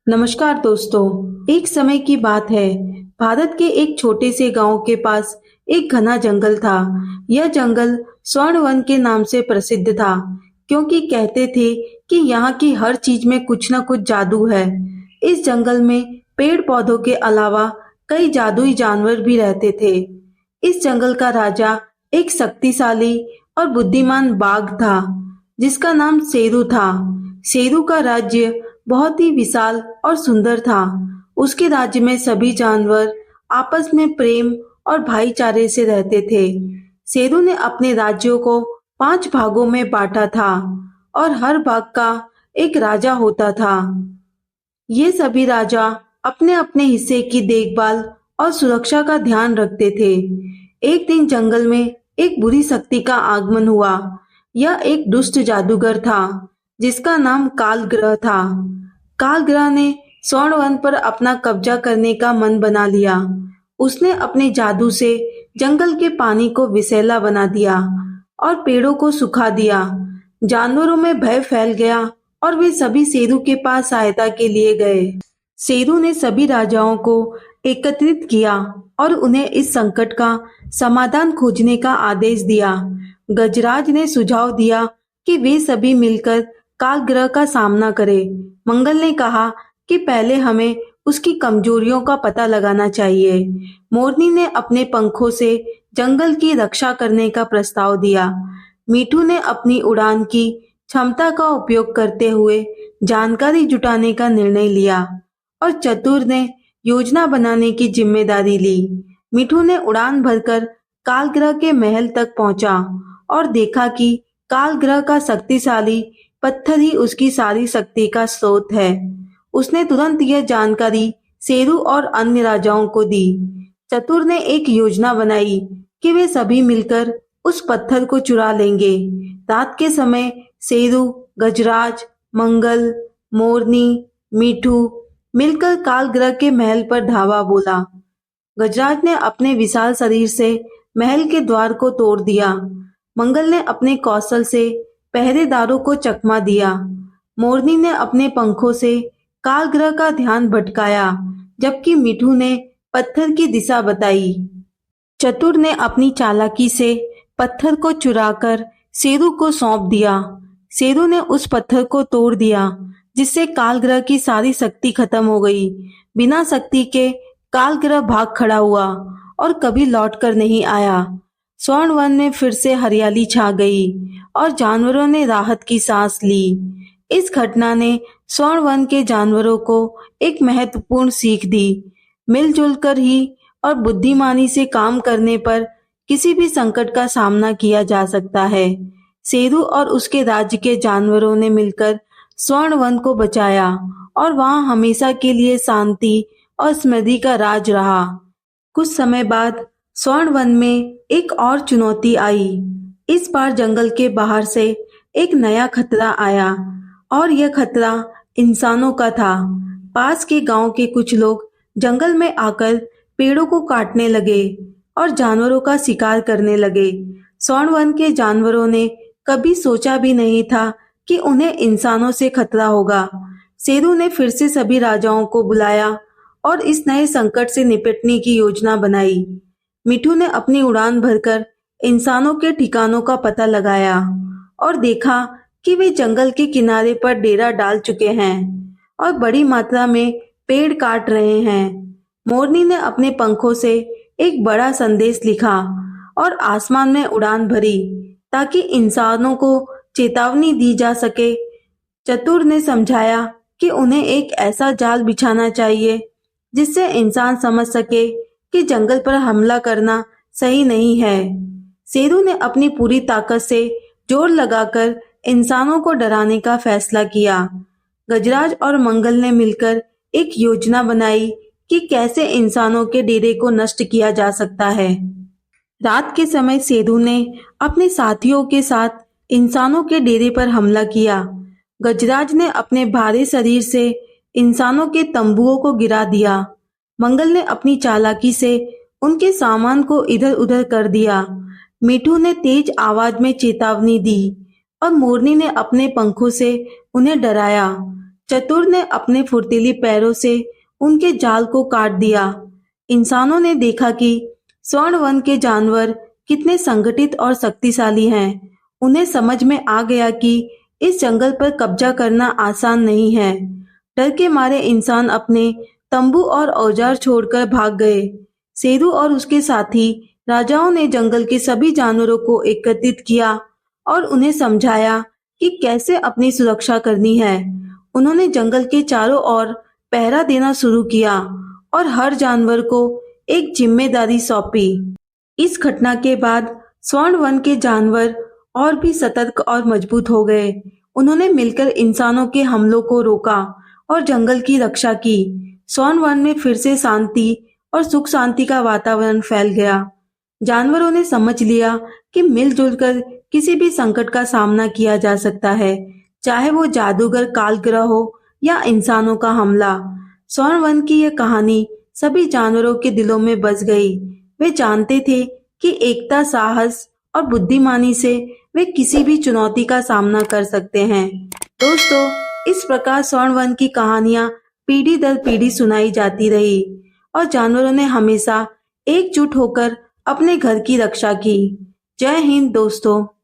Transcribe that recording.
नमस्कार दोस्तों। एक समय की बात है। भारत के एक छोटे से गांव के पास एक घना जंगल था। यह जंगल स्वर्ण वन के नाम से प्रसिद्ध था, क्योंकि कहते थे कि यहाँ की हर चीज में कुछ न कुछ जादू है। इस जंगल में पेड़ पौधों के अलावा कई जादुई जानवर भी रहते थे। इस जंगल का राजा एक शक्तिशाली और बुद्धिमान बाघ था, जिसका नाम शेरू था। शेरू का राज्य बहुत ही विशाल और सुंदर था। उसके राज्य में सभी जानवर आपस में प्रेम और भाईचारे से रहते थे। शेरू ने अपने राज्यों को 5 भागों में बांटा था और हर भाग का एक राजा होता था। ये सभी राजा अपने अपने हिस्से की देखभाल और सुरक्षा का ध्यान रखते थे। एक दिन जंगल में एक बुरी शक्ति का आगमन हुआ। यह एक दुष्ट जादूगर था, जिसका नाम कालग्रह था। कालग्रह ने स्वर्णवन पर अपना कब्जा करने का मन बना लिया। उसने अपने जादू से जंगल के पानी को विषैला बना दिया और पेड़ों को सुखा दिया। जानवरों में भय फैल गया और वे सभी शेरू के पास सहायता के लिए गए। शेरू ने सभी राजाओं को एकत्रित किया और उन्हें इस संकट का समाधान खोजने का आदेश दिया। गजराज ने सुझाव दिया कि वे सभी मिलकर कालग्रह का सामना करें। मंगल ने कहा कि पहले हमें उसकी कमजोरियों का पता लगाना चाहिए। मोरनी ने अपने पंखों से जंगल की रक्षा करने का प्रस्ताव दिया। मीठू ने अपनी उड़ान की क्षमता का उपयोग करते हुए जानकारी जुटाने का निर्णय लिया और चतुर ने योजना बनाने की जिम्मेदारी ली। मीठू ने उड़ान भरकर कालग्रह के महल तक पहुंचा और देखा कि कालग्रह का शक्तिशाली पत्थर ही उसकी सारी शक्ति का स्रोत है। उसने तुरंत यह जानकारी शेरू और अन्य राजाओं को दी। चतुर ने एक योजना बनाई कि वे सभी मिलकर उस पत्थर को चुरा लेंगे। रात के समय शेरू, गजराज, मंगल, मोरनी, मीठू मिलकर कालग्रह के महल पर धावा बोला। गजराज ने अपने विशाल शरीर से महल के द्वार को तोड़ दिया। मंगल ने अपने कौशल से पहरेदारों को चकमा दिया। मोरनी ने अपने पंखों से कालग्रह का ध्यान भटकाया, जबकि मिठू ने पत्थर की दिशा बताई। चतुर ने अपनी चालाकी से पत्थर को चुराकर शेरू को सौंप दिया। शेरू ने उस पत्थर को तोड़ दिया, जिससे कालग्रह की सारी शक्ति खत्म हो गई। बिना शक्ति के कालग्रह भाग खड़ा हुआ और कभी लौटकर नहीं आया। स्वर्ण वन में फिर से हरियाली छा गई और जानवरों ने राहत की सांस ली। इस घटना ने स्वर्ण वन के जानवरों को एक महत्वपूर्ण सीख दी। मिलजुल कर ही और बुद्धिमानी से काम करने पर किसी भी संकट का सामना किया जा सकता है। शेरू और उसके राज्य के जानवरों ने मिलकर स्वर्ण वन को बचाया और वहां हमेशा के लिए शांति और समृद्धि का राज रहा। कुछ समय बाद स्वर्ण वन में एक और चुनौती आई। इस बार जंगल के बाहर से एक नया खतरा आया और यह खतरा इंसानों का था। पास के गांव के कुछ लोग जंगल में आकर पेड़ों को काटने लगे और जानवरों का शिकार करने लगे। स्वर्ण वन के जानवरों ने कभी सोचा भी नहीं था कि उन्हें इंसानों से खतरा होगा। शेरू ने फिर से सभी राजाओं को बुलाया और इस नए संकट से निपटने की योजना बनाई। मिठू ने अपनी उड़ान भरकर इंसानों के ठिकानों का पता लगाया और देखा कि वे जंगल के किनारे पर डेरा डाल चुके हैं और बड़ी मात्रा में पेड़ काट रहे हैं। मोरनी ने अपने पंखों से एक बड़ा संदेश लिखा और आसमान में उड़ान भरी, ताकि इंसानों को चेतावनी दी जा सके। चतुर ने समझाया कि उन्हें एक ऐसा जाल बिछाना चाहिए जिससे इंसान समझ सके कि जंगल पर हमला करना सही नहीं है। शेरू ने अपनी पूरी ताकत से जोर लगाकर इंसानों को डराने का फैसला किया। गजराज और मंगल ने मिलकर एक योजना बनाई कि कैसे इंसानों के डेरे को नष्ट किया जा सकता है। रात के समय शेरू ने अपने साथियों के साथ इंसानों के डेरे पर हमला किया। गजराज ने अपने भारी शरीर से इंसानों के तंबुओं को गिरा दिया। मंगल ने अपनी चालाकी से उनके सामान को इधर उधर कर दिया। मीठू ने तेज आवाज में चेतावनी दी और मोरनी ने अपने पंखों से उन्हें डराया। चतुर ने अपने फुर्तीली पैरों से उनके जाल को काट दिया। इंसानों ने देखा कि स्वर्ण वन के जानवर कितने संगठित और शक्तिशाली हैं। उन्हें समझ में आ गया कि इस जंगल पर कब्जा करना आसान नहीं है। डर के मारे इंसान अपने तंबू और औजार छोड़कर भाग गए। शेरू और उसके साथी राजाओं ने जंगल के सभी जानवरों को एकत्रित किया और उन्हें समझाया कि कैसे अपनी सुरक्षा करनी है। उन्होंने जंगल के चारों ओर पहरा देना शुरू किया और हर जानवर को एक जिम्मेदारी सौंपी। इस घटना के बाद स्वर्ण वन के जानवर और भी सतर्क और मजबूत हो गए। उन्होंने मिलकर इंसानों के हमलों को रोका और जंगल की रक्षा की। स्वर्ण वन में फिर से शांति और सुख शांति का वातावरण फैल गया। जानवरों ने समझ लिया कि मिलजुल कर किसी भी संकट का सामना किया जा सकता है, चाहे वो जादूगर कालग्रह हो या इंसानों का हमला। स्वर्ण वन की यह कहानी सभी जानवरों के दिलों में बस गई। वे जानते थे कि एकता, साहस और बुद्धिमानी से वे किसी भी चुनौती का सामना कर सकते हैं। दोस्तों, इस प्रकार स्वर्ण वन की कहानियां पीढ़ी दर पीढ़ी सुनाई जाती रही और जानवरों ने हमेशा एकजुट होकर अपने घर की रक्षा की। जय हिंद दोस्तों।